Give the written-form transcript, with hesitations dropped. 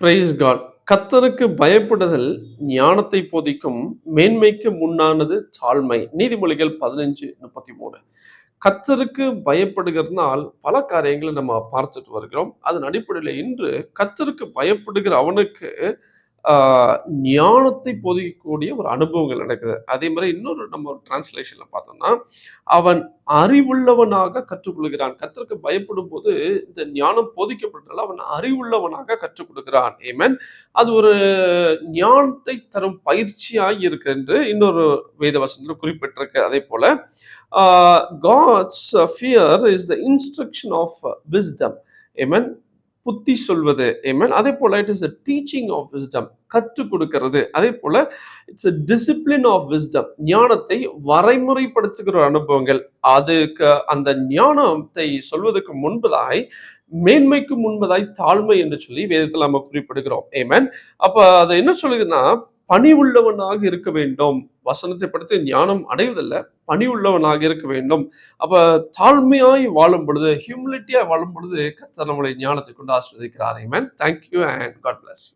Price God. கர்த்தருக்கு பயப்படுதல் ஞானத்தை போதிக்கும், மேன்மைக்கு முன்னானது தாழ்மை. நீதிமொழிகள் 15:33. கர்த்தருக்கு பயப்படுகிறதனால் பல காரியங்களை நம்ம பார்த்துட்டு வருகிறோம். அதன் அடிப்படையில இன்று கர்த்தருக்கு பயப்படுகிற அவனுக்கு ஞானத்தை போதிக்கக்கூடிய ஒரு அனுபவங்கள் நடக்குது. அதே மாதிரி இன்னொரு நம்ம டிரான்ஸ்லேஷன்ல பார்த்தோம்னா, அவன் அறிவுள்ளவனாக கற்றுக்கொள்கிறான். கர்த்தருக்கு பயப்படும்போது இந்த ஞானம் போதிக்கப்பட்டதால் அவன் அறிவுள்ளவனாக கற்றுக் கொடுக்கிறான். ஆமென். அது ஒரு ஞானத்தை தரும் பயிற்சியாய் இருக்கு என்று இன்னொரு வேத வசனத்தில் குறிப்பிட்டிருக்கு. அதே போல God's fear is the instruction of wisdom. Amen. புத்தி சொல்வது. ஆமென். அதே போல it is a teaching of wisdom. கற்றுக் கொடுக்கிறது. அதே போல it's a discipline of wisdom. ஞானத்தை வரைமுறைப்படுத்துகிற அனுபவங்கள். அதுக்கு அந்த ஞானத்தை சொல்வதற்கு முன்பதாய் மேன்மைக்கு முன்பதாய் தாழ்மை என்று சொல்லி வேதத்தில் நம்ம குறிப்பிடுகிறோம். ஆமென். அப்ப அது என்ன சொல்லுதுன்னா, பணிவுள்ளவனாக இருக்க வேண்டும். வசனத்தை படித்து ஞானம் அடைவதில்ல, பணிவுள்ளவனாக இருக்க வேண்டும். அப்ப தாழ்மையாய் வாழும் பொழுது, ஹியூமிலிட்டியா வாழும் பொழுது கர்த்தர் நம்மளை ஞானத்தை கொண்டு ஆசீர்வதிக்கிறார். Amen. Thank you and God bless you.